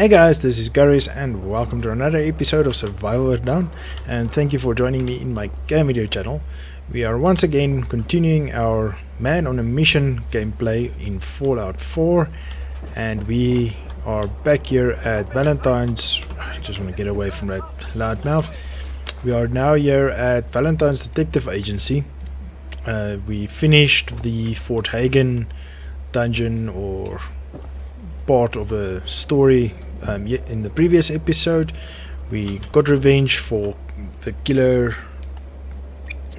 Hey guys, this is Garies and welcome to another episode of Survival with Down, and thank you for joining me in my game video channel. We are once again continuing our Man on a Mission gameplay in Fallout 4, and we are back here at Valentine's. I just want to get away from that loud mouth. We are now here at Valentine's Detective Agency. We finished the Fort Hagen dungeon or part of a story in the previous episode. We got revenge for the killer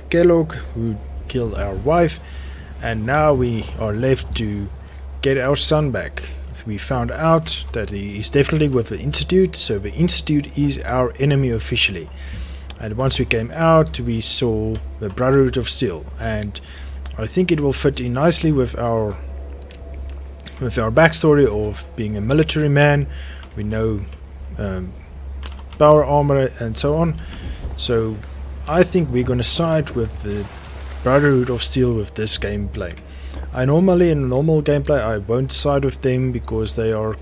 Kellogg who killed our wife, and now we are left to get our son back. We found out that he is definitely with the Institute, so the Institute is our enemy officially. And once we came out, we saw the Brotherhood of Steel, and I think it will fit in nicely with our backstory of being a military man. We know power armor and so on, so I think we're going to side with the Brotherhood of Steel with this gameplay. I normally, in normal gameplay, I won't side with them because they are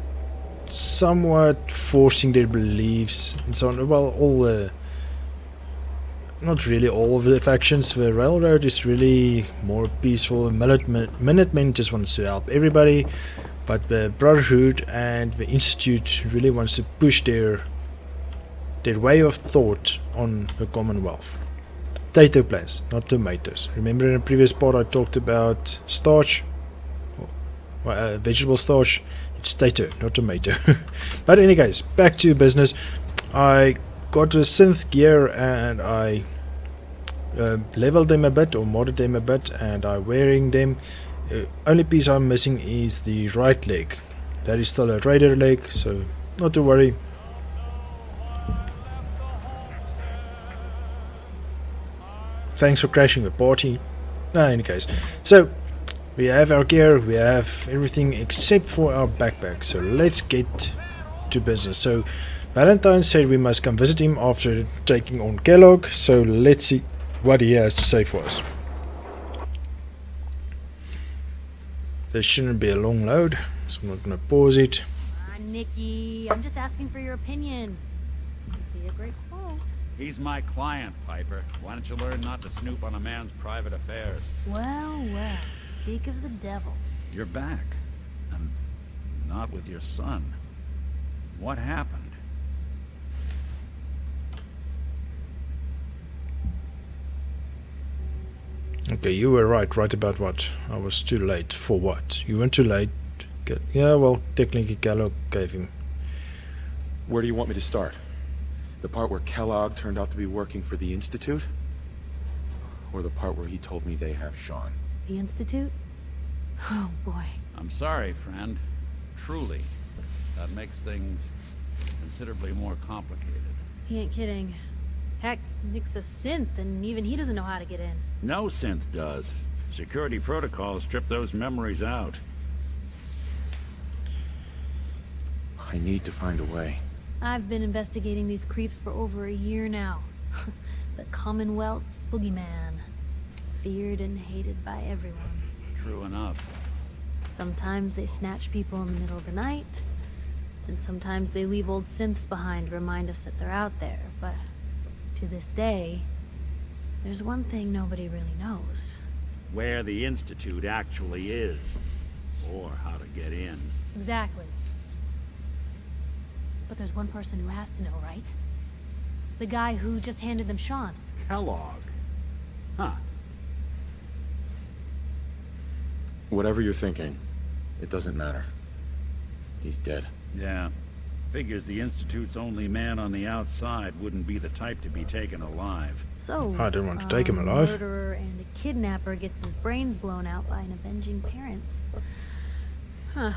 somewhat forcing their beliefs and so on. Well, not really all of the factions. The Railroad is really more peaceful. Minutemen just wants to help everybody, but the Brotherhood and the Institute really wants to push their way of thought on the Commonwealth. Potato plants, not tomatoes. Remember in the previous part I talked about starch, vegetable starch. It's potato, not tomato. But anyways, back to business. I got the synth gear and I leveled them a bit or modded them a bit, and I'm wearing them. Only piece I'm missing is the right leg. That is still a raider leg, so not to worry. Thanks for crashing the party. In any case, so we have our gear, we have everything except for our backpack, so let's get to business. So Valentine said we must come visit him after taking on Kellogg, so let's see what he has to say for us. This shouldn't be a long load, so I'm not going to pause it. Nikki, I'm just asking for your opinion. Be a great quote. He's my client, Piper. Why don't you learn not to snoop on a man's private affairs? Well, speak of the devil. You're back, and not with your son. What happened? Okay, you were right about what? I was too late. For what? You weren't too late. Yeah, well, technically Kellogg gave him. Where do you want me to start? The part where Kellogg turned out to be working for the Institute? Or the part where he told me they have Sean? The Institute? Oh, boy. I'm sorry, friend. Truly. That makes things considerably more complicated. He ain't kidding. Heck, Nick's a synth, and even he doesn't know how to get in. No synth does. Security protocols strip those memories out. I need to find a way. I've been investigating these creeps for over a year now. The Commonwealth's boogeyman. Feared and hated by everyone. True enough. Sometimes they snatch people in the middle of the night, and sometimes they leave old synths behind to remind us that they're out there, but to this day, there's one thing nobody really knows. Where the Institute actually is. Or how to get in. Exactly. But there's one person who has to know, right? The guy who just handed them Sean. Kellogg. Huh. Whatever you're thinking, it doesn't matter. He's dead. Yeah. Figures the Institute's only man on the outside wouldn't be the type to be taken alive. So, I didn't want to take him alive. A murderer and a kidnapper gets his brains blown out by an avenging parent. Huh.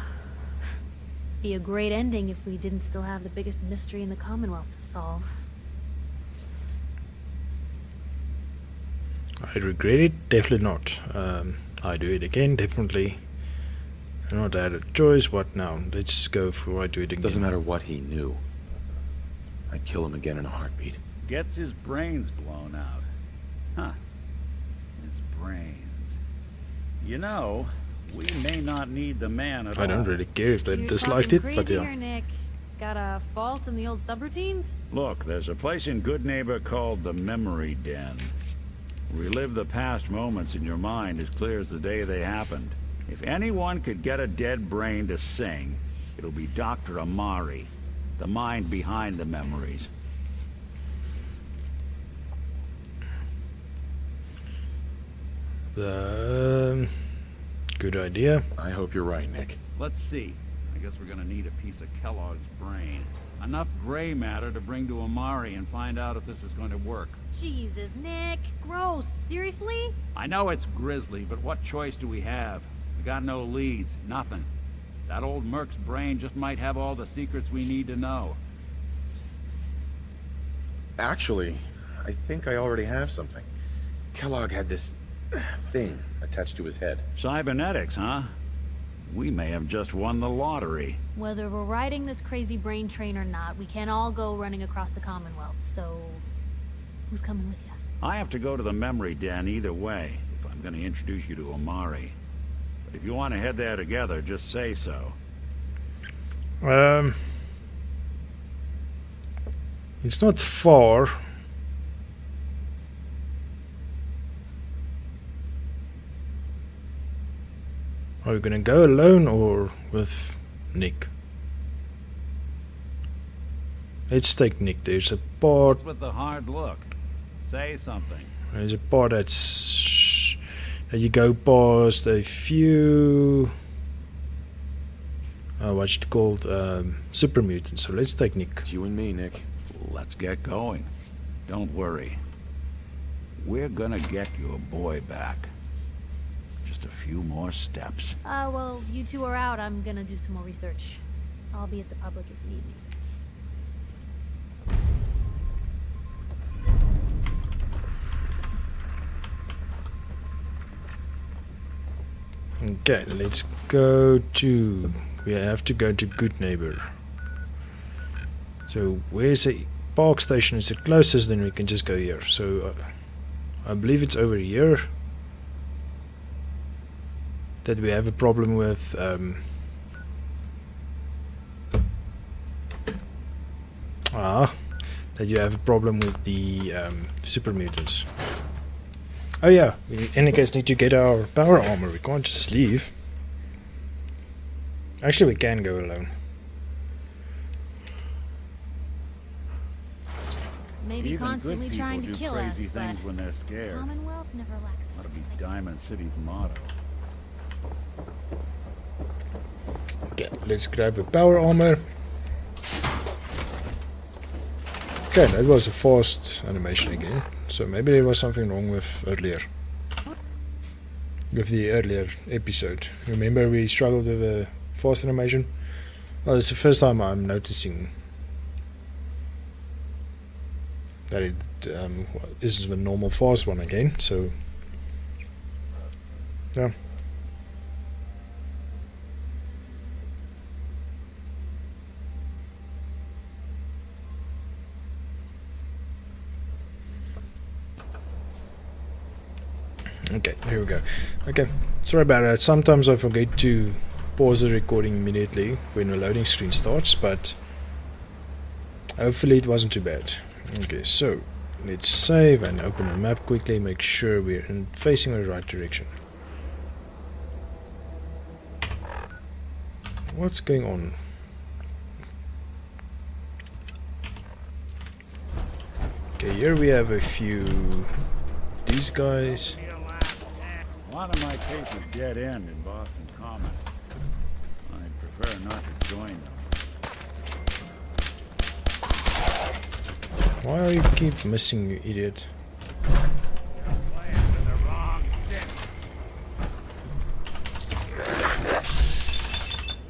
Be a great ending if we didn't still have the biggest mystery in the Commonwealth to solve. I regret it? Definitely not. I do it again, definitely. I not had a choice. What now? Let's go for I do it again. Doesn't matter what he knew. I'd kill him again in a heartbeat. Gets his brains blown out. Huh. His brains. You know, we may not need the man at all. I don't really care if they You're disliked talking it, but crazy yeah. here, Nick. Got a fault in the old subroutines? Look, there's a place in Goodneighbor called the Memory Den. Relive the past moments in your mind as clear as the day they happened. If anyone could get a dead brain to sing, it'll be Dr. Amari, the mind behind the memories. Good idea. I hope you're right, Nick. Let's see. I guess we're gonna need a piece of Kellogg's brain. Enough gray matter to bring to Amari and find out if this is going to work. Jesus, Nick. Gross. Seriously? I know it's grisly, but what choice do we have? We got no leads, nothing. That old Merc's brain just might have all the secrets we need to know. Actually, I think I already have something. Kellogg had this thing attached to his head. Cybernetics, huh? We may have just won the lottery. Whether we're riding this crazy brain train or not, we can't all go running across the Commonwealth, so... who's coming with you? I have to go to the Memory Den either way, if I'm gonna introduce you to Amari. But if you want to head there together, just say so. It's not far. Are we gonna go alone or with Nick? Let's take Nick. There's a part. What's with the hard look? Say something. There's a part that you go past a few. What's it called? Super mutants. So let's take Nick. It's you and me, Nick. Let's get going. Don't worry. We're gonna get your boy back. Just a few more steps. Well, you two are out. I'm gonna do some more research. I'll be at the public if you need me. Okay, let's go to... We have to go to Goodneighbor. So where's the park station is the closest, then we can just go here. So I believe it's over here that we have a problem with that you have a problem with the super mutants. Oh yeah, we in any case need to get our power armor. We can't just leave. Actually, we can go alone. Maybe Even constantly good people trying to do kill us, crazy but things when they're scared. Commonwealth never lacks. That'll be Diamond City's motto. Okay, let's grab the power armor. Okay, that was a fast animation again. So maybe there was something wrong with earlier. With the earlier episode. Remember we struggled with the fast animation? Well, it's the first time I'm noticing that it is the normal fast one again, so yeah. Okay, here we go. Okay, sorry about that. Sometimes I forget to pause the recording immediately when the loading screen starts, but hopefully it wasn't too bad. Okay, so let's save and open the map quickly, make sure we're facing the right direction. What's going on? Okay, here we have a few these guys. A lot of my cases dead end in Boston Common. I'd prefer not to join them. Why are you keep missing, you idiot?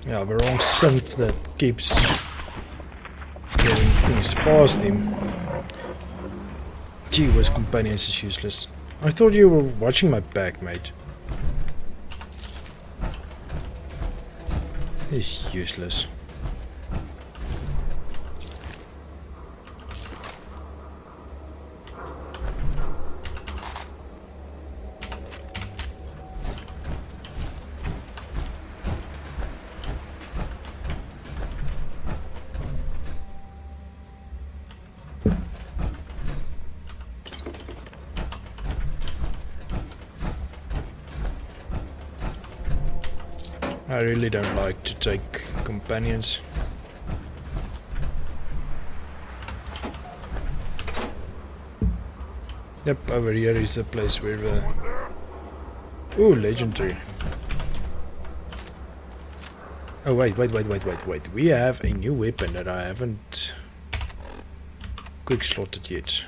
Yeah, the wrong synth that keeps getting things past him. Gee whiz, companions is useless. I thought you were watching my back, mate. He's useless. I really don't like to take companions. Yep, over here is the place where the... Ooh, legendary. Oh, wait. We have a new weapon that I haven't quick slotted yet.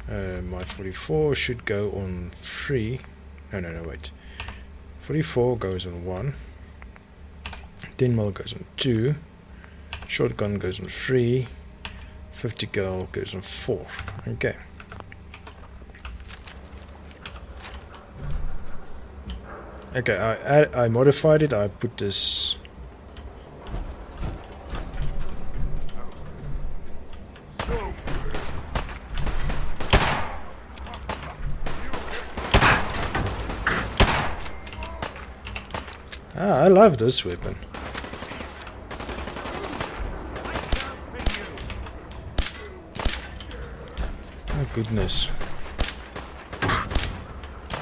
My 44 should go on 3. No, wait. 44 goes on 1. 10mm goes on 2. Shotgun goes on 3. 50 cal goes on 4. Okay. Okay, I modified it. I put this... I love this weapon. Oh goodness.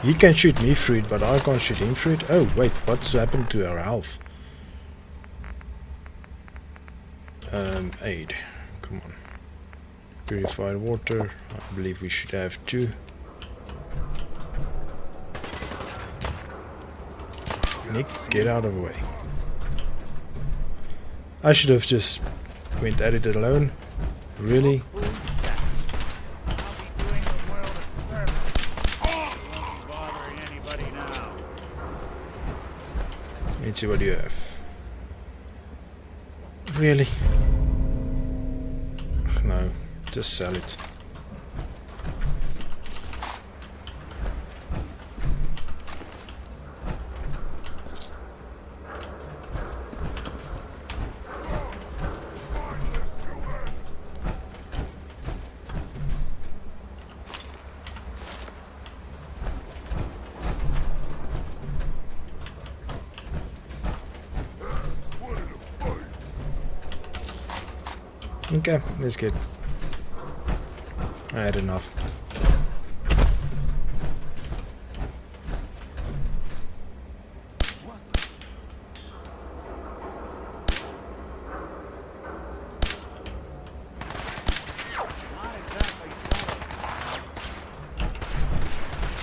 He can shoot me through it, but I can't shoot him through it. Oh wait, what's happened to our health? Aid. Come on. Purified water. I believe we should have 2. Nick, get out of the way. I should have just went at it alone. Really? Let's see what you have. Really? No, just sell it. Okay, that's good. I had enough.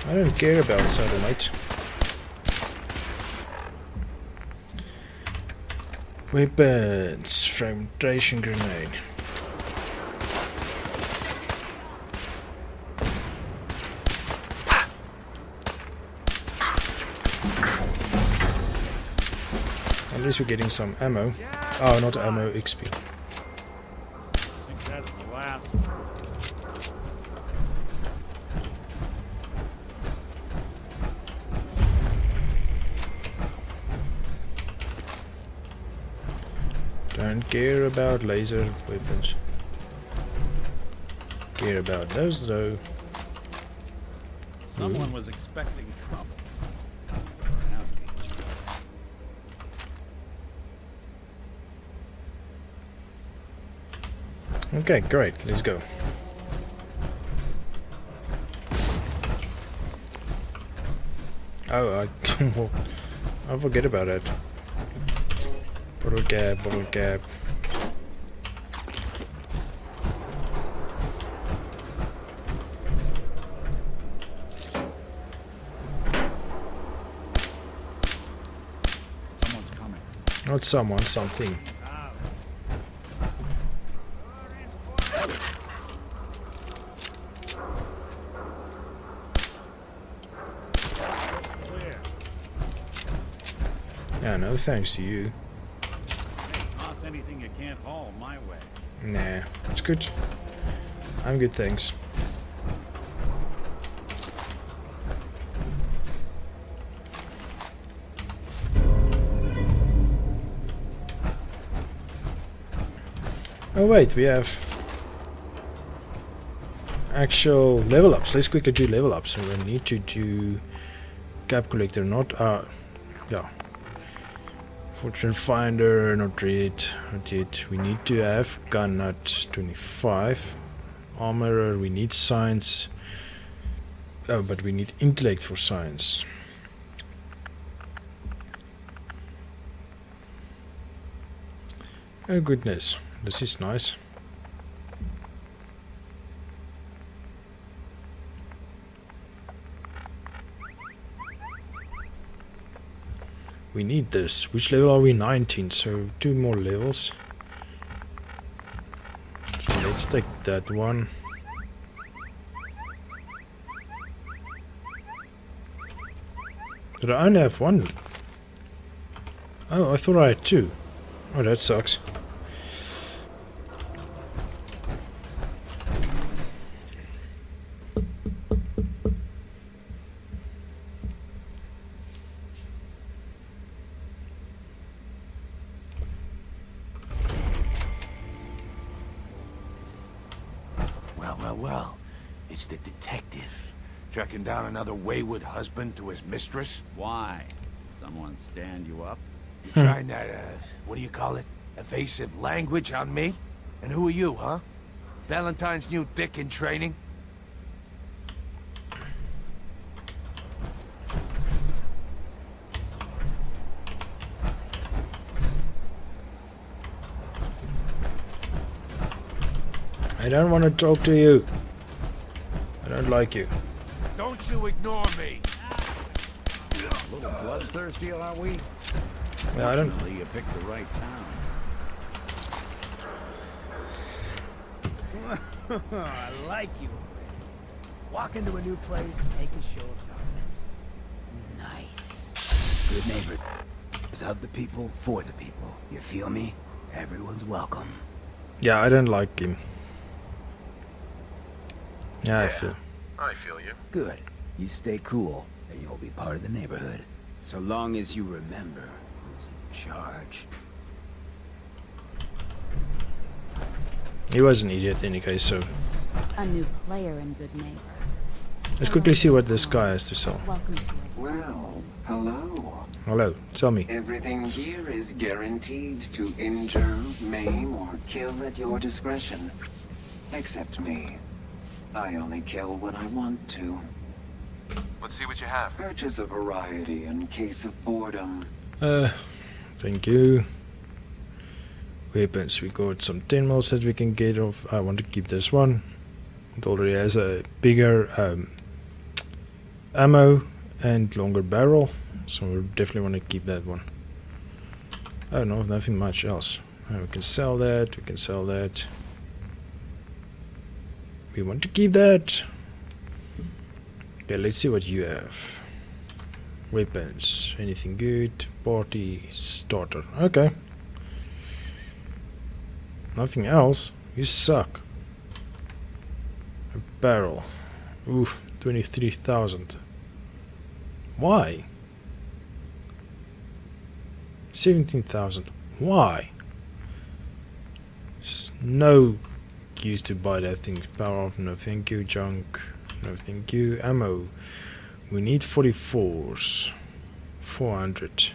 I don't care about satellite. Weapons, fragmentation grenade. At least we're getting some ammo. Oh, not ammo, XP. I think that's the last. Don't care about laser weapons. Care about those though. Someone was expecting trouble. Ask me. Okay, great. Let's go. Oh, I forget about that. Bottle cap. Someone's coming. Not someone, something. Clear. Yeah, no thanks to you. Hey, toss anything you can't haul my way. Nah, it's good. I'm good, thanks. Oh wait, we have actual level ups. Let's quickly do level ups. So we need to do cap collector, not yeah. Fortune finder, not yet. We need to have gun at 25. Armorer, we need science. Oh, but we need intellect for science. Oh goodness, this is nice. We need this. Which level are we? 19, so 2 more levels. So let's take that one. Did I only have 1? Oh, I thought I had 2. Oh, that sucks. Well, it's the detective. Tracking down another wayward husband to his mistress. Why? Someone stand you up? You trying that, what do you call it? Evasive language on me? And who are you, huh? Valentine's new dick in training? I don't want to talk to you. I don't like you. Don't you ignore me! A little bloodthirsty, are we? Yeah, I don't. Fortunately, you picked the right town. I like you already. Walk into a new place, make a show of dominance. Nice. Good neighbor. Of the people, for the people. You feel me? Everyone's welcome. Yeah, I don't like him. Yeah, I feel you. Good. You stay cool, and you'll be part of the neighborhood. So long as you remember who's in charge. He was an idiot in any case, so A new player in Goodneighbor. let's quickly see what this guy has to sell. Welcome to it. Well, hello. Hello, tell me. Everything here is guaranteed to injure, maim, or kill at your discretion. Except me. I only kill when I want to. Let's see what you have. Purchase a variety in case of boredom. Thank you. Weapons, we got some 10 mils that we can get off. I want to keep this one. It already has a bigger ammo and longer barrel, so we definitely want to keep that one. Oh no, nothing much else. We can sell that, we can sell that. We want to keep that. Okay, let's see what you have. Weapons, anything good? Party starter. Okay. Nothing else. You suck. A barrel. Oof, 23,000. Why? 17,000. Why? There's no use to buy that thing. Power up, no thank you. Junk, no thank you. Ammo. We need 44s. 400.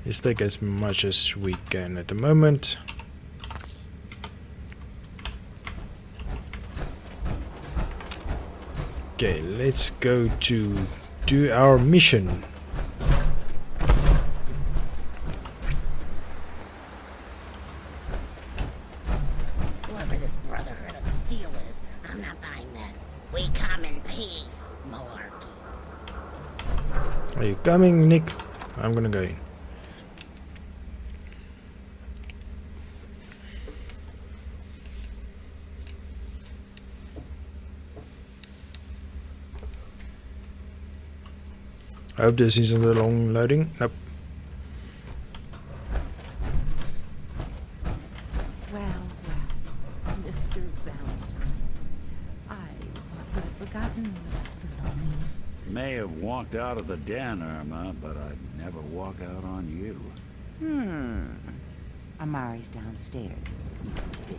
Let's take as much as we can at the moment. Okay, let's go to do our mission. Whoever this Brotherhood of Steel is, I'm not buying that. We come in peace, malarkey. Are you coming, Nick? I'm gonna go in. I hope this isn't a long loading. Nope. Well, Mr. Valentine. I thought you had forgotten about me. May have walked out of the den, Irma, but I'd never walk out on you. Amari's downstairs. Big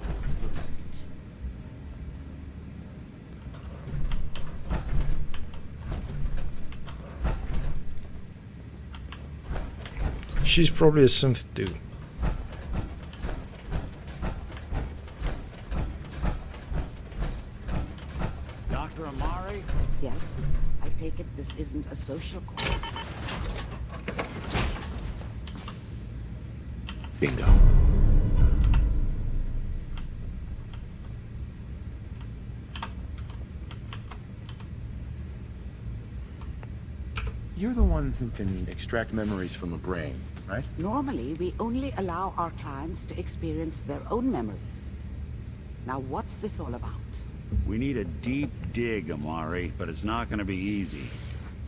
She's probably a synth too. Dr. Amari? Yes, I take it this isn't a social call. Bingo. You're the one who can extract memories from a brain, right? Normally, we only allow our clients to experience their own memories. Now, what's this all about? We need a deep dig, Amari, but it's not gonna be easy.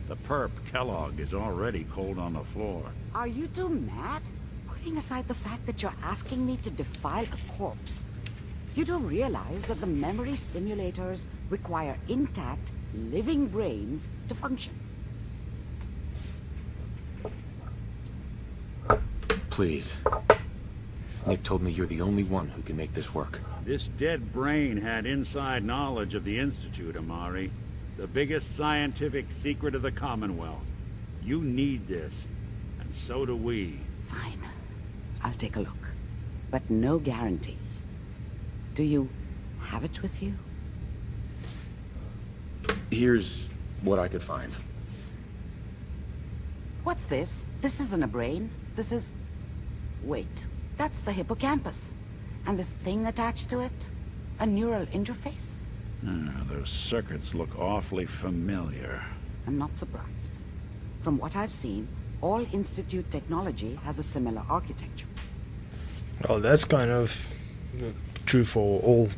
The perp, Kellogg, is already cold on the floor. Are you two mad? Putting aside the fact that you're asking me to defile a corpse, you do realize that the memory simulators require intact, living brains to function. Please. Nick told me you're the only one who can make this work. This dead brain had inside knowledge of the Institute, Amari. The biggest scientific secret of the Commonwealth. You need this, and so do we. Fine. I'll take a look. But no guarantees. Do you have it with you? Here's what I could find. What's this? This isn't a brain. This is... Wait. That's the hippocampus. And this thing attached to it? A neural interface? Those circuits look awfully familiar. I'm not surprised. From what I've seen, all Institute technology has a similar architecture. Well, that's kind of true for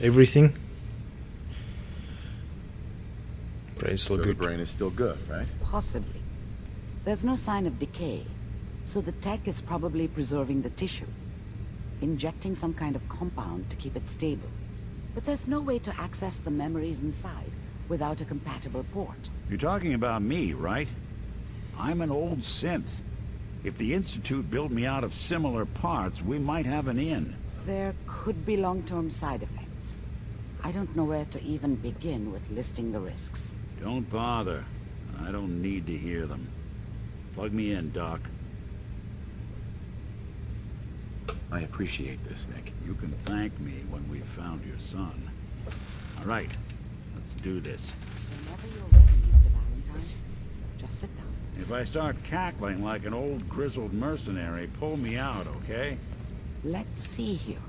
everything. Brain's still So good. the brain is still good, right? Possibly. There's no sign of decay, so the tech is probably preserving the tissue, injecting some kind of compound to keep it stable. But there's no way to access the memories inside without a compatible port. You're talking about me, right? I'm an old synth. If the Institute built me out of similar parts, we might have an in. There could be long-term side effects. I don't know where to even begin with listing the risks. Don't bother. I don't need to hear them. Plug me in, Doc. I appreciate this, Nick. You can thank me when we've found your son. All right, let's do this. Whenever you're ready, Mr. Valentine, just sit down. If I start cackling like an old grizzled mercenary, pull me out, okay? Let's see here.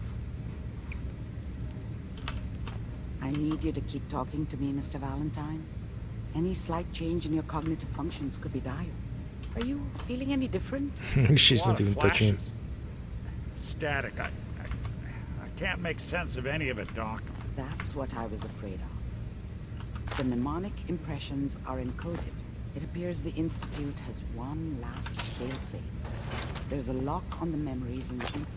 I need you to keep talking to me, Mr. Valentine. Any slight change in your cognitive functions could be dire. Are you feeling any different? She's not even touching him. Static. I can't make sense of any of it, Doc. That's what I was afraid of. The mnemonic impressions are encoded. It appears the Institute has one last failsafe. There's a lock on the memories in the implant.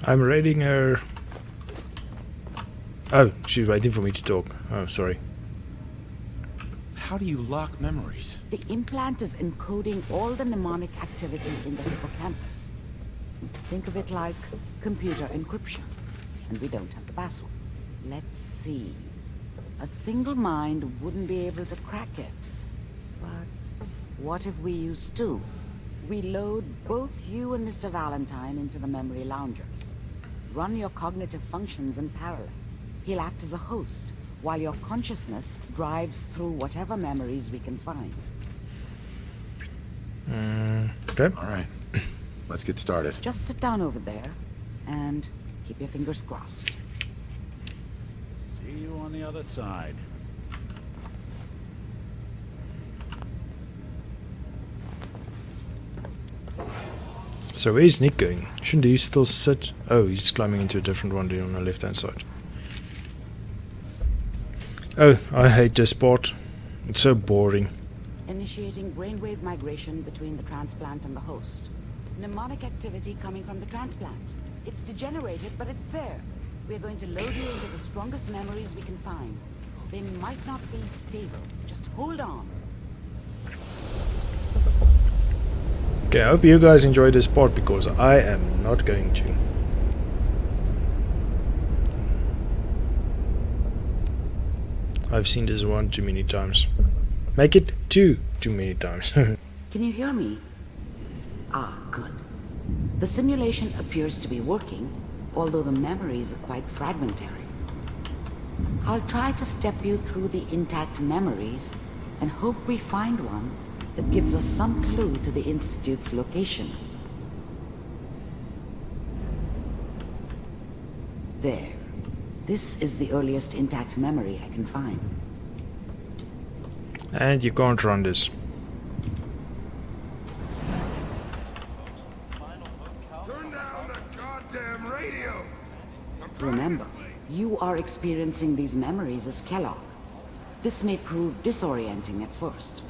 I'm reading her. Oh, she's waiting for me to talk. Oh, sorry. How do you lock memories? The implant is encoding all the mnemonic activity in the hippocampus. Think of it like computer encryption. And we don't have the password. Let's see. A single mind wouldn't be able to crack it. But what if we use two? We load both you and Mr. Valentine into the memory loungers. Run your cognitive functions in parallel. He'll act as a host, while your consciousness drives through whatever memories we can find. Okay. All right. Let's get started. Just sit down over there, and keep your fingers crossed. See you on the other side. So where's Nick going? Shouldn't he still sit? Oh, he's climbing into a different one on the left-hand side. Oh, I hate this part. It's so boring. Initiating brainwave migration between the transplant and the host. Mnemonic activity coming from the transplant. It's degenerated, but it's there. We're going to load you into the strongest memories we can find. They might not be stable. Just hold on. Okay, I hope you guys enjoyed this part, because I am not going to. I've seen this one too many times. Make it too many times. Can you hear me? Ah, good. The simulation appears to be working, although the memories are quite fragmentary. I'll try to step you through the intact memories and hope we find one that gives us some clue to the Institute's location. There. This is the earliest intact memory I can find. And you can't run this. Turn down the goddamn radio! Remember, you are experiencing these memories as Kellogg. This may prove disorienting at first.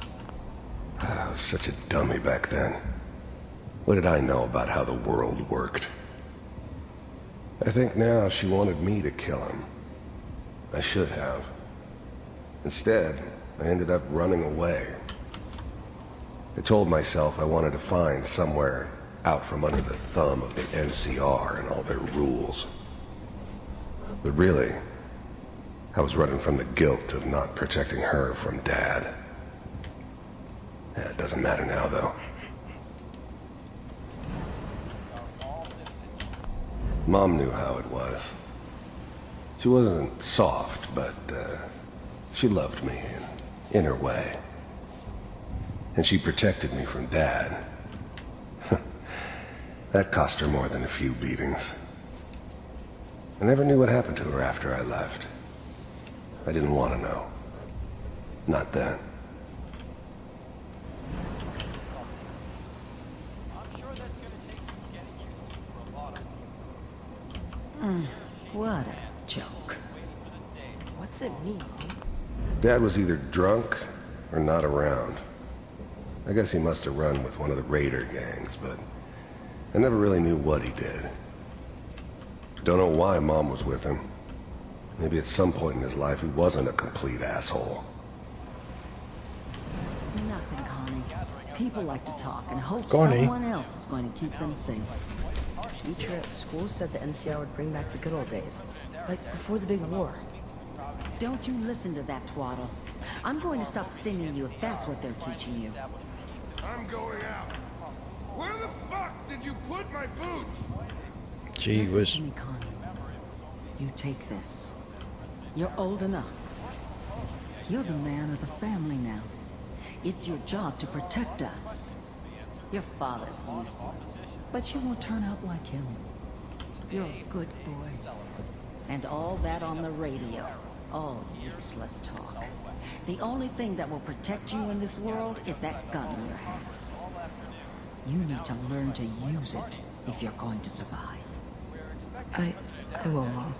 I was such a dummy back then. What did I know about how the world worked? I think now she wanted me to kill him. I should have. Instead, I ended up running away. I told myself I wanted to find somewhere out from under the thumb of the NCR and all their rules. But really, I was running from the guilt of not protecting her from Dad. Yeah, it doesn't matter now, though. Mom knew how it was. She wasn't soft, but she loved me in her way. And she protected me from Dad. That cost her more than a few beatings. I never knew what happened to her after I left. I didn't want to know. Not then. What a joke. What's it mean? Dad was either drunk or not around. I guess he must have run with one of the raider gangs, but I never really knew what he did. Don't know why Mom was with him. Maybe at some point in his life he wasn't a complete asshole. Nothing, Connie. People like to talk and hope Connie. someone else is going to keep them safe. Teacher at school said the NCR would bring back the good old days. Like before the big war. Don't you listen to that twaddle. I'm going to stop singing you if that's what they're teaching you. I'm going out. Where the fuck did you put my boots? Gee Listen whiz. to me, Connie. You take this. You're old enough. You're the man of the family now. It's your job to protect us. Your father's useless, but you won't turn out like him. You're a good boy. And all that on the radio. All useless talk. The only thing that will protect you in this world is that gun in your hands. You need to learn to use it if you're going to survive. I will, Mom.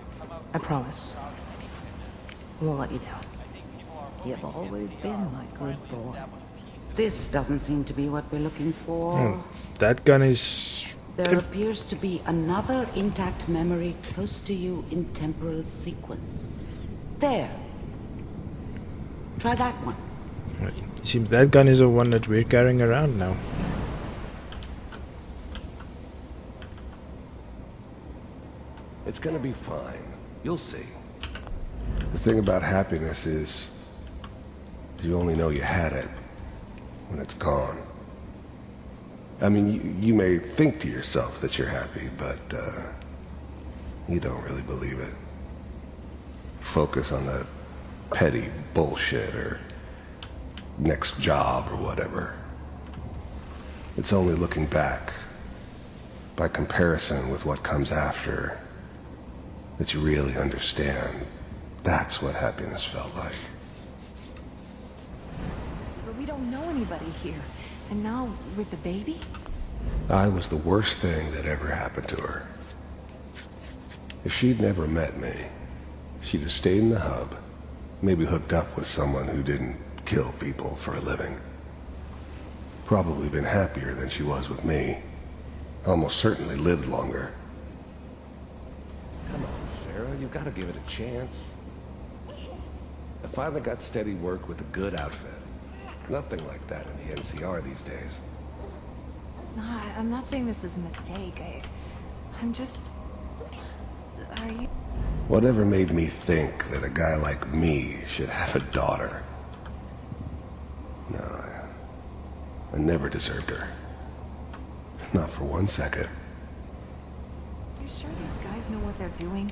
I promise. I won't let you down. You've always been my good boy. This doesn't seem to be what we're looking for. That gun is... There appears to be another intact memory close to you in temporal sequence. There. Try that one. It seems that gun is the one that we're carrying around now. It's gonna be fine. You'll see. The thing about happiness is you only know you had it when it's gone. I mean, you may think to yourself that you're happy, but you don't really believe it. Focus on that petty bullshit or next job or whatever. It's only looking back, by comparison with what comes after, that you really understand. That's what happiness felt like. But we don't know anybody here. And now, with the baby? I was the worst thing that ever happened to her. If she'd never met me, she'd have stayed in the hub, maybe hooked up with someone who didn't kill people for a living. Probably been happier than she was with me. Almost certainly lived longer. Come on, Sarah, you gotta give it a chance. I finally got steady work with a good outfit. Nothing like that in the NCR these days. No, I'm not saying this was a mistake. I'm just... Are you... Whatever made me think that a guy like me should have a daughter? No, I never deserved her. Not for 1 second. You sure these guys know what they're doing?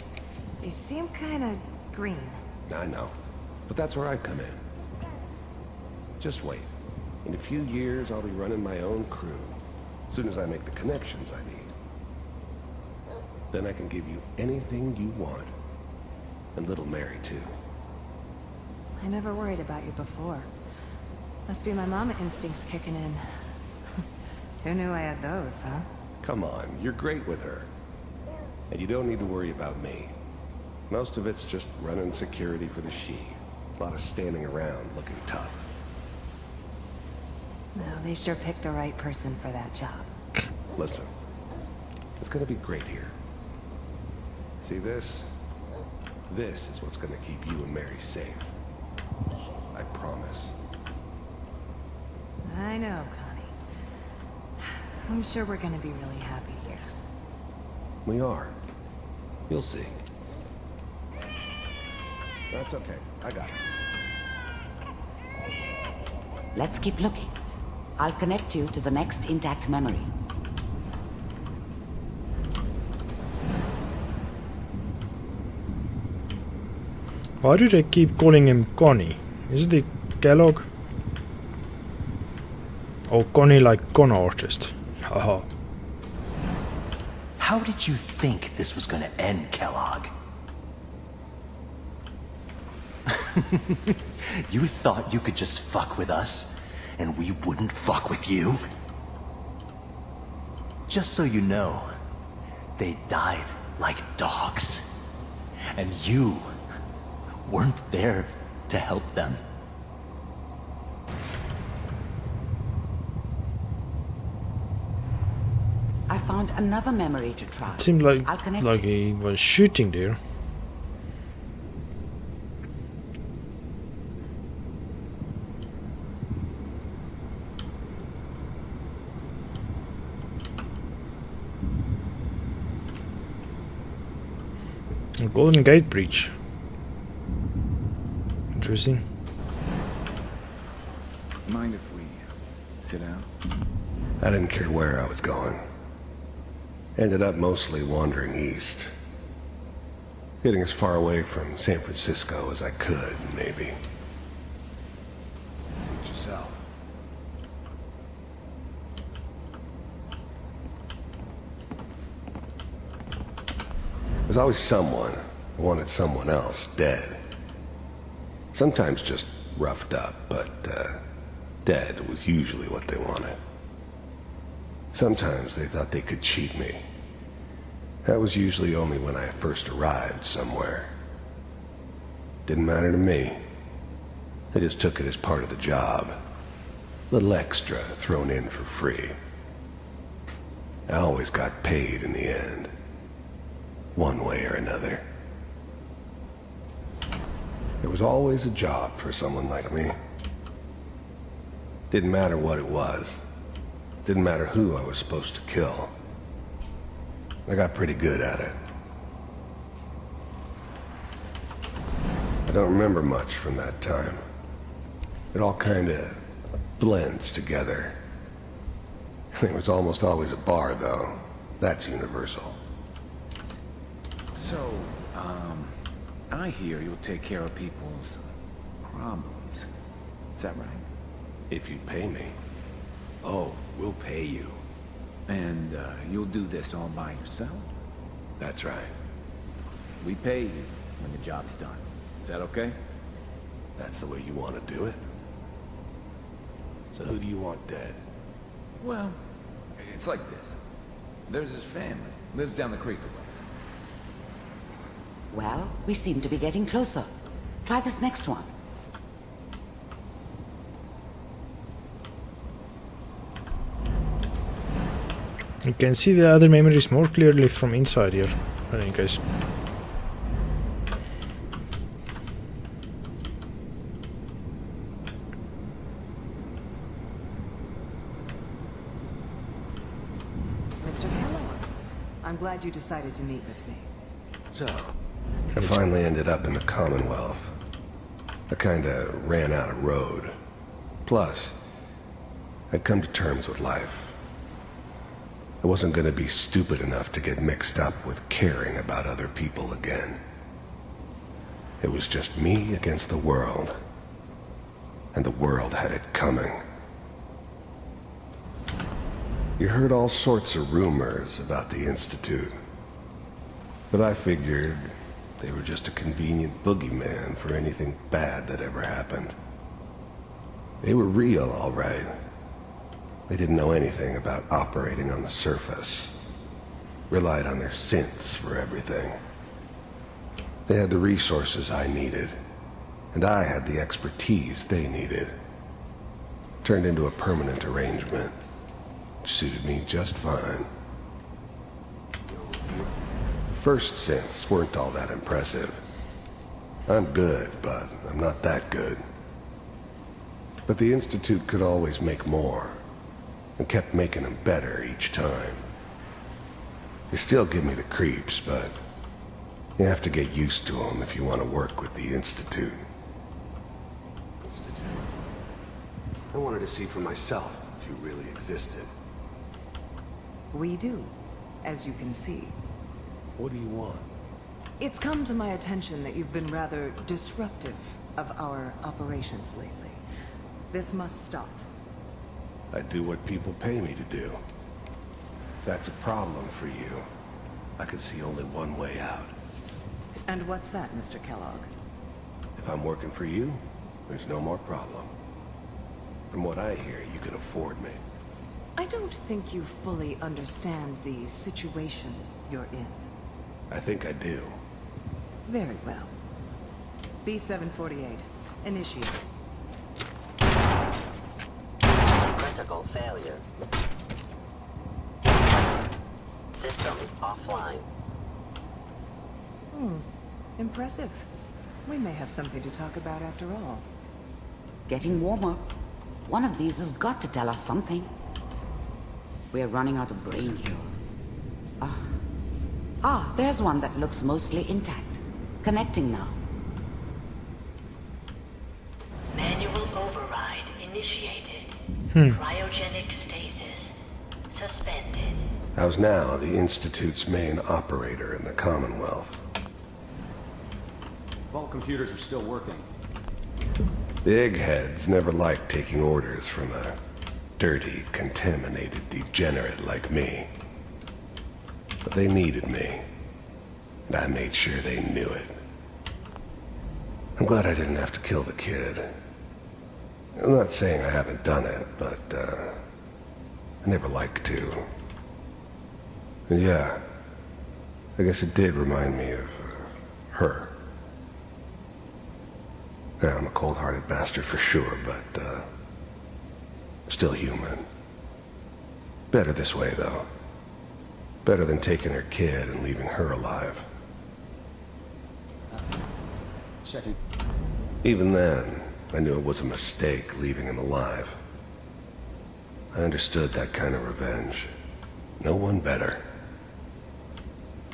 They seem kinda green. I know. But that's where I come in. Just wait. In a few years, I'll be running my own crew. As soon as I make the connections I need. Then I can give you anything you want. And little Mary, too. I never worried about you before. Must be my mama instincts kicking in. Who knew I had those, huh? Come on, you're great with her. And you don't need to worry about me. Most of it's just running security for the she. A lot of standing around looking tough. No, they sure picked the right person for that job. Listen, it's gonna be great here. See this? This is what's gonna keep you and Mary safe. I promise. I know, Connie. I'm sure we're gonna be really happy here. We are. You'll see. That's okay. I got it. Let's keep looking. I'll connect you to the next intact memory. Why do they keep calling him Connie? Is it Kellogg? Oh, Connie like con artist. Haha. How did you think this was gonna end, Kellogg? You thought you could just fuck with us, and we wouldn't fuck with you? Just so you know, they died like dogs. And you weren't there to help them. I found another memory to try. It seemed like I'll connect you. he was shooting there. A Golden Gate breach. Interesting. Mind if we sit down? I didn't care where I was going. Ended up mostly wandering east. Getting as far away from San Francisco as I could, maybe. Suit yourself. There's always someone who wanted someone else dead. Sometimes just roughed up, but dead was usually what they wanted. Sometimes they thought they could cheat me. That was usually only when I first arrived somewhere. Didn't matter to me. I just took it as part of the job. Little extra thrown in for free. I always got paid in the end. One way or another. There was always a job for someone like me. Didn't matter what it was. Didn't matter who I was supposed to kill. I got pretty good at it. I don't remember much from that time. It all kinda blends together. There was almost always a bar, though. That's universal. So, I hear you'll take care of people's problems. Is that right? If you pay me. Oh, we'll pay you. And, you'll do this all by yourself? That's right. We pay you when the job's done. Is that okay? That's the way you want to do it? So who do you want dead? Well, it's like this. There's his family. Lives down the creek a ways. Well, we seem to be getting closer. Try this next one. You can see the other memories more clearly from inside here, in any case. Mr. Kellogg, I'm glad you decided to meet with me. So, I finally ended up in the Commonwealth. I kinda ran out of road. Plus, I'd come to terms with life. I wasn't gonna be stupid enough to get mixed up with caring about other people again. It was just me against the world. And the world had it coming. You heard all sorts of rumors about the Institute. But I figured they were just a convenient boogeyman for anything bad that ever happened. They were real, all right. They didn't know anything about operating on the surface. Relied on their synths for everything. They had the resources I needed, and I had the expertise they needed. Turned into a permanent arrangement, which suited me just fine. First synths weren't all that impressive. I'm good, but I'm not that good. But the Institute could always make more, and kept making them better each time. They still give me the creeps, but you have to get used to them if you want to work with the Institute. I wanted to see for myself if you really existed. We do, as you can see. What do you want? It's come to my attention that you've been rather disruptive of our operations lately. This must stop. I do what people pay me to do. If that's a problem for you, I could see only one way out. And what's that, Mr. Kellogg? If I'm working for you, there's no more problem. From what I hear, you can afford me. I don't think you fully understand the situation you're in. I think I do. Very well. B-748, initiate. Critical failure. Systems offline. Impressive. We may have something to talk about after all. Getting warmer. One of these has got to tell us something. We're running out of brain here. There's one that looks mostly intact. Connecting now. Manual override initiated. Cryogenic stasis suspended. How's now the Institute's main operator in the Commonwealth? Vault computers are still working. The eggheads never liked taking orders from a dirty, contaminated degenerate like me. But they needed me, and I made sure they knew it. I'm glad I didn't have to kill the kid. I'm not saying I haven't done it, but, I never liked to. And yeah, I guess it did remind me of, her. Yeah, I'm a cold-hearted bastard for sure, but, still human. Better this way, though. Better than taking her kid and leaving her alive. Checking. Even then, I knew it was a mistake leaving him alive. I understood that kind of revenge. No one better.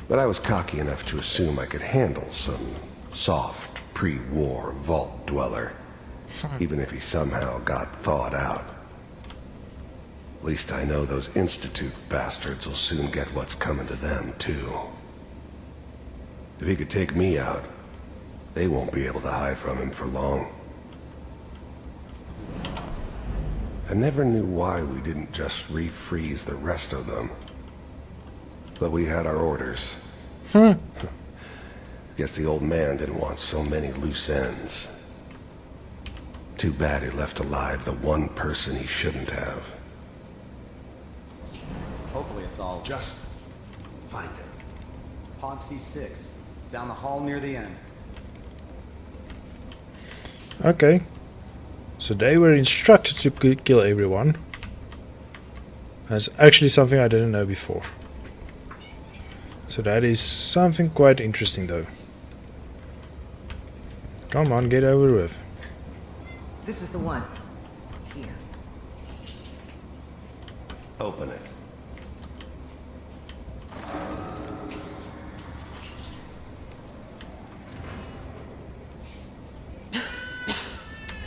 But I was cocky enough to assume I could handle some soft, pre-war vault dweller, even if he somehow got thawed out. At least I know those Institute bastards will soon get what's coming to them, too. If he could take me out, they won't be able to hide from him for long. I never knew why we didn't just refreeze the rest of them. But we had our orders. Guess the old man didn't want so many loose ends. Too bad he left alive the one person he shouldn't have. Hopefully it's all... Just find him. Pod C6, down the hall near the end. Okay. So they were instructed to kill everyone. That's actually something I didn't know before. So that is something quite interesting though. Come on, get over with. This is the one. Here. Open it.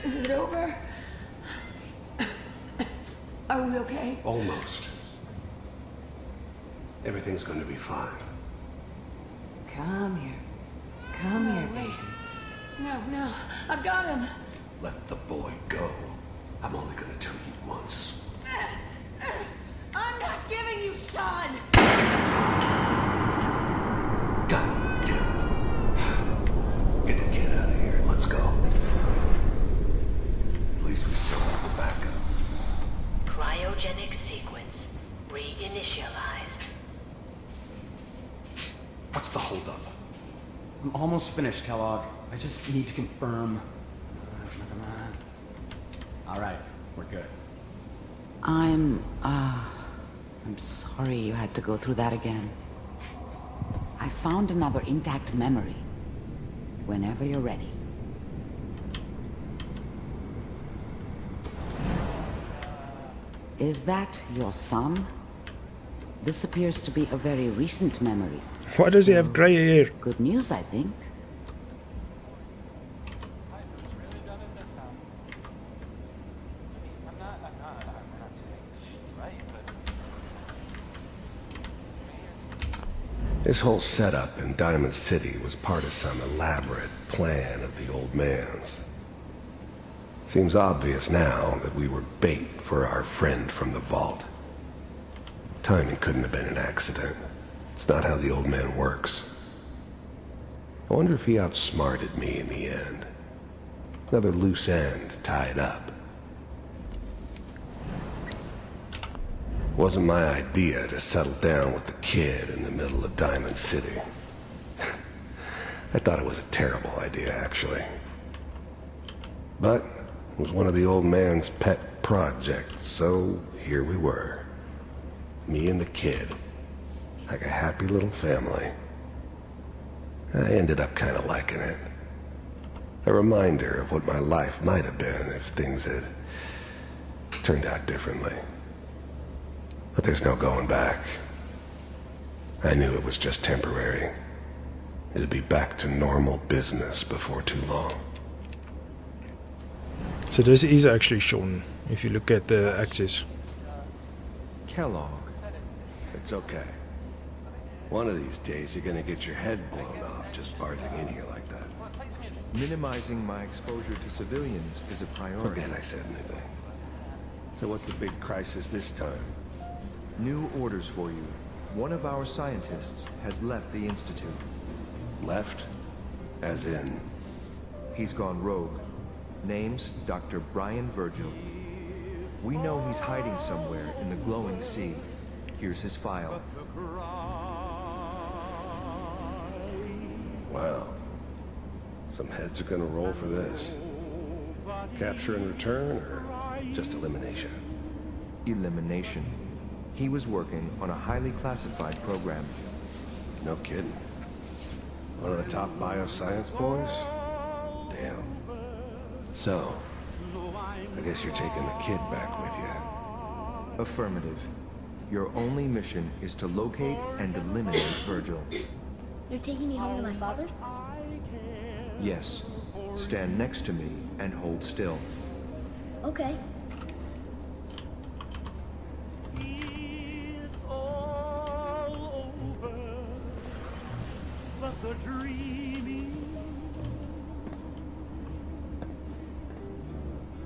Is it over? Are we okay? Almost. Everything's going to be fine. Come here. Come here, baby. No, I've got him. Let the boy go. I'm only gonna tell you once. I'm not giving you Sean. God damn it. Get the kid out of here. Let's go. At least we still have the backup. Cryogenic sequence reinitialized. What's the holdup? I'm almost finished, Kellogg. I just need to confirm. Come on. All right, we're good. I'm sorry you had to go through that again. I found another intact memory. Whenever you're ready. Is that your son? This appears to be a very recent memory. Why does he have grey hair? Good news, I think. This whole setup in Diamond City was part of some elaborate plan of the old man's. Seems obvious now that we were bait for our friend from the vault. Timing couldn't have been an accident. It's not how the old man works. I wonder if he outsmarted me in the end. Another loose end tied up. Wasn't my idea to settle down with the kid in the middle of Diamond City. I thought it was a terrible idea, actually. But it was one of the old man's pet projects, so here we were. Me and the kid. Like a happy little family. I ended up kind of liking it. A reminder of what my life might have been if things had turned out differently. But there's no going back. I knew it was just temporary. It'd be back to normal business before too long. So this is actually Sean, if you look at the axis. Kellogg. It's okay. One of these days you're gonna get your head blown off just barging in here like that. Minimizing my exposure to civilians is a priority. Forget I said anything. So what's the big crisis this time? New orders for you. One of our scientists has left the Institute. Left? As in? He's gone rogue. Name's Dr. Brian Virgil. We know he's hiding somewhere in the glowing sea. Here's his file. Wow. Some heads are gonna roll for this. Capture and return, or just elimination? Elimination. He was working on a highly classified program. No kidding. One of the top bioscience boys? Damn. So, I guess you're taking the kid back with you. Affirmative. Your only mission is to locate and eliminate Virgil. You're taking me home to my father? Yes. Stand next to me and hold still. Okay.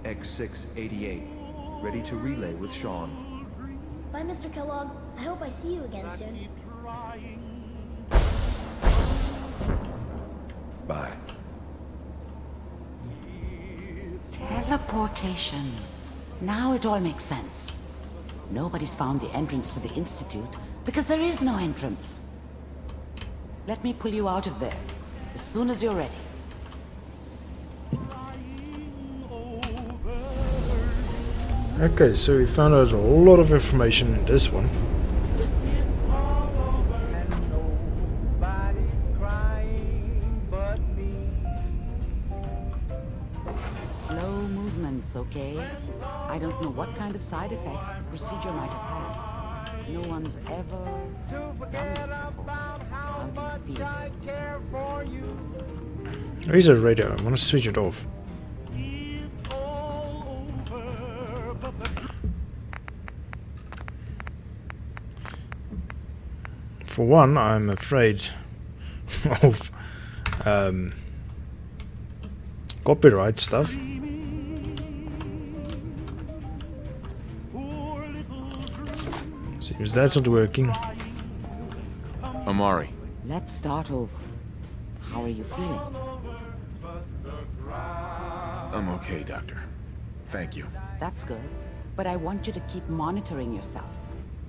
X688. Ready to relay with Sean. Bye, Mr. Kellogg. I hope I see you again soon. Bye. Teleportation. Now it all makes sense. Nobody's found the entrance to the Institute because there is no entrance. Let me pull you out of there as soon as you're ready. Okay, so we found out a lot of information in this one. Slow movements, okay? I don't know what kind of side effects the procedure might have had. No one's ever done this before. How do you feel? There is a radio, I want to switch it off. For one, I'm afraid of copyright stuff. Seems that's not working. Amari. Let's start over. How are you feeling? I'm okay, Doctor. Thank you. That's good. But I want you to keep monitoring yourself.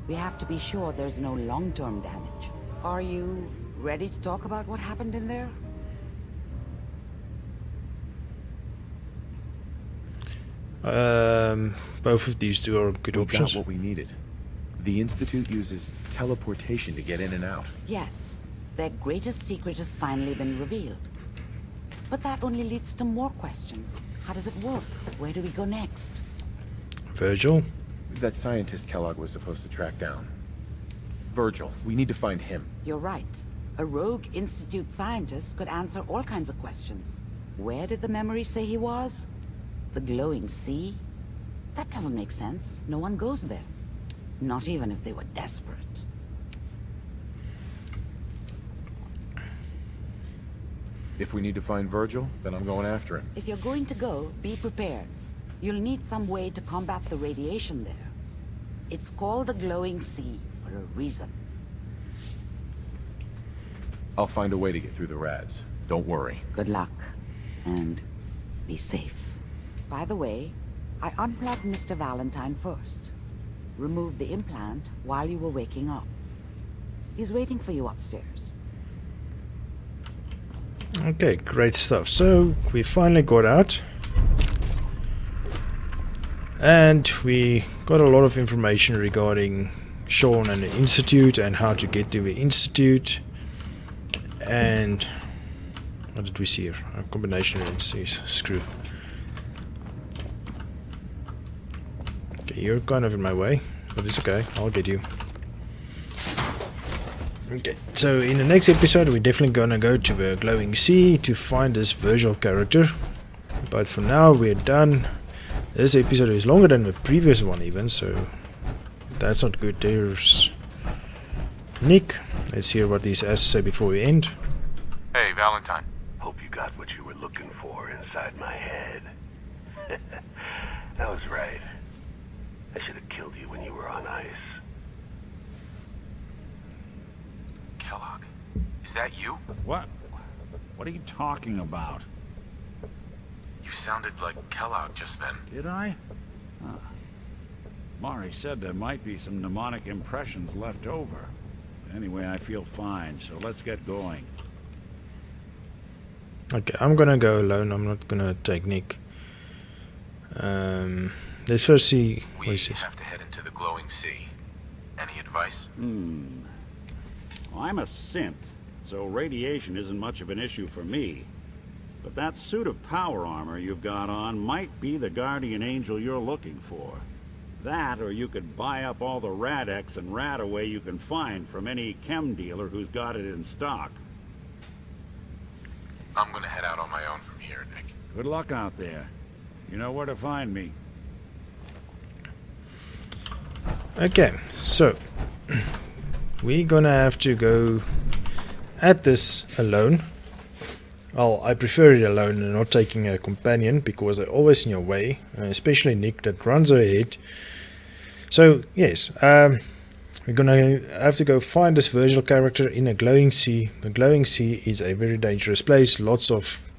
We have to be sure there's no long-term damage. Are you ready to talk about what happened in there? Both of these two are good options. We got what we needed. The Institute uses teleportation to get in and out. Yes. Their greatest secret has finally been revealed. But that only leads to more questions. How does it work? Where do we go next? Virgil? That scientist Kellogg was supposed to track down. Virgil. We need to find him. You're right. A rogue Institute scientist could answer all kinds of questions. Where did the memory say he was? The glowing sea? That doesn't make sense. No one goes there. Not even if they were desperate. If we need to find Virgil, then I'm going after him. If you're going to go, be prepared. You'll need some way to combat the radiation there. It's called the glowing sea for a reason. I'll find a way to get through the rads. Don't worry. Good luck. And be safe. By the way, I unplugged Mr. Valentine first. Removed the implant while you were waking up. He's waiting for you upstairs. Okay, great stuff. So, we finally got out. And we got a lot of information regarding Sean and the Institute and how to get to the Institute. And what did we see here? A combination of lenses, screw. Okay, you're kind of in my way, but it's okay, I'll get you. Okay, so in the next episode we're definitely gonna go to the glowing sea to find this Virgil character. But for now we're done. This episode is longer than the previous one even, so that's not good. There's Nick. Let's hear what he has to say before we end. Hey, Valentine. Hope you got what you were looking for inside my head. That was right. I should have killed you when you were on ice. Kellogg, is that you? What? What are you talking about? You sounded like Kellogg just then. Did I? Mari said there might be some mnemonic impressions left over. Anyway, I feel fine, so let's get going. Okay, I'm gonna go alone. I'm not gonna take Nick. Let's first see what he says. We have to head into the glowing sea. Any advice? I'm a synth, so radiation isn't much of an issue for me. But that suit of power armor you've got on might be the guardian angel you're looking for. That, or you could buy up all the Rad-X and Rad-Away you can find from any chem dealer who's got it in stock. I'm gonna head out on my own from here, Nick. Good luck out there. You know where to find me. Okay, so we're gonna have to go at this alone. Well, I prefer it alone and not taking a companion because they're always in your way, especially Nick that runs ahead. So yes, we're gonna have to go find this Virgil character in a glowing sea. The glowing sea is a very dangerous place. Lots of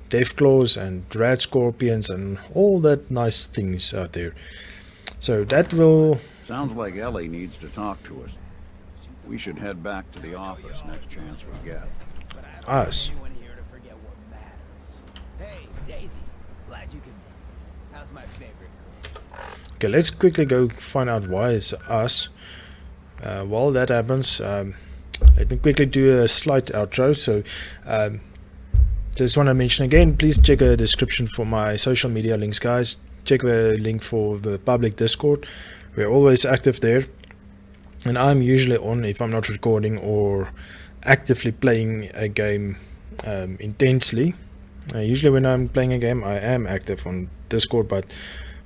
death claws and rat scorpions and all that nice things out there. So that will... Sounds like Ellie needs to talk to us. We should head back to the office next chance we get. Us? Hey, Daisy. Glad you could. How's my favorite girl? Okay, let's quickly go find out why it's us. While that happens, let me quickly do a slight outro. So, just want to mention again, please check the description for my social media links, guys. Check the link for the public Discord. We're always active there, and I'm usually on if I'm not recording or actively playing a game intensely. Usually when I'm playing a game I am active on Discord, but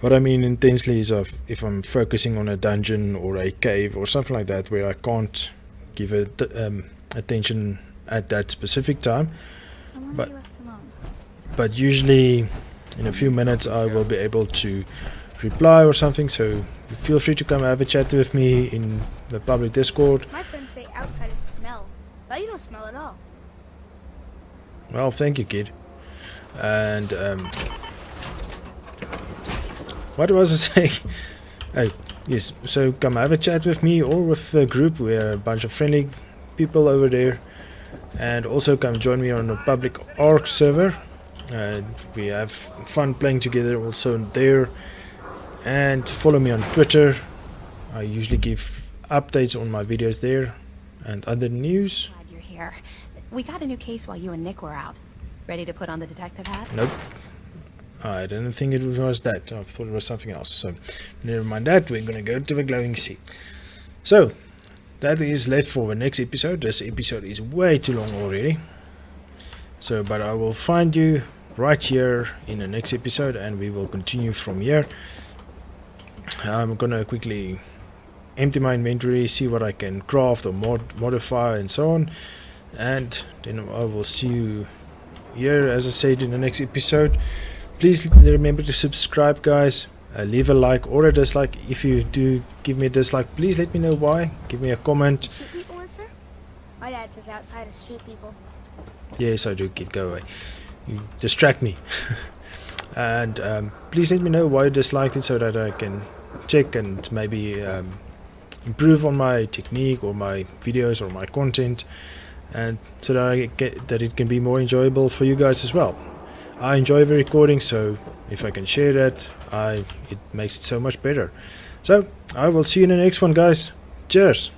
what I mean intensely is if I'm focusing on a dungeon or a cave or something like that where I can't give it attention at that specific time. I wonder But you left alone. but usually in a few minutes I will be able to reply or something, so feel free to come have a chat with me in the public Discord. My friends say outsiders smell, but you don't smell at all. Well, thank you, kid. And what was I saying? Oh, yes, so come have a chat with me or with the group. We're a bunch of friendly people over there. And also come join me on a public ARC server. We have fun playing together also there. And follow me on Twitter. I usually give updates on my videos there and other news. Glad you're here. We got a new case while you and Nick were out. Ready to put on the detective hat? Nope. I didn't think it was that. I thought it was something else. So never mind that. We're gonna go to the glowing sea. So that is left for the next episode. This episode is way too long already. So, but I will find you right here in the next episode, and we will continue from here. I'm gonna quickly empty my inventory, see what I can craft or modify and so on, and then I will see you here, as I said, in the next episode. Please remember to subscribe, guys. Leave a like or a dislike. If you do give me a dislike, please let me know why. Give me a comment. Shoot people, mister? My dad says outsiders shoot people. Yes, I do, kid. Go away. You distract me. And please let me know why you disliked it, so that I can check and maybe improve on my technique or my videos or my content, and so that it can be more enjoyable for you guys as well. I enjoy the recording, so if I can share that, it makes it so much better. So I will see you in the next one, guys. Cheers.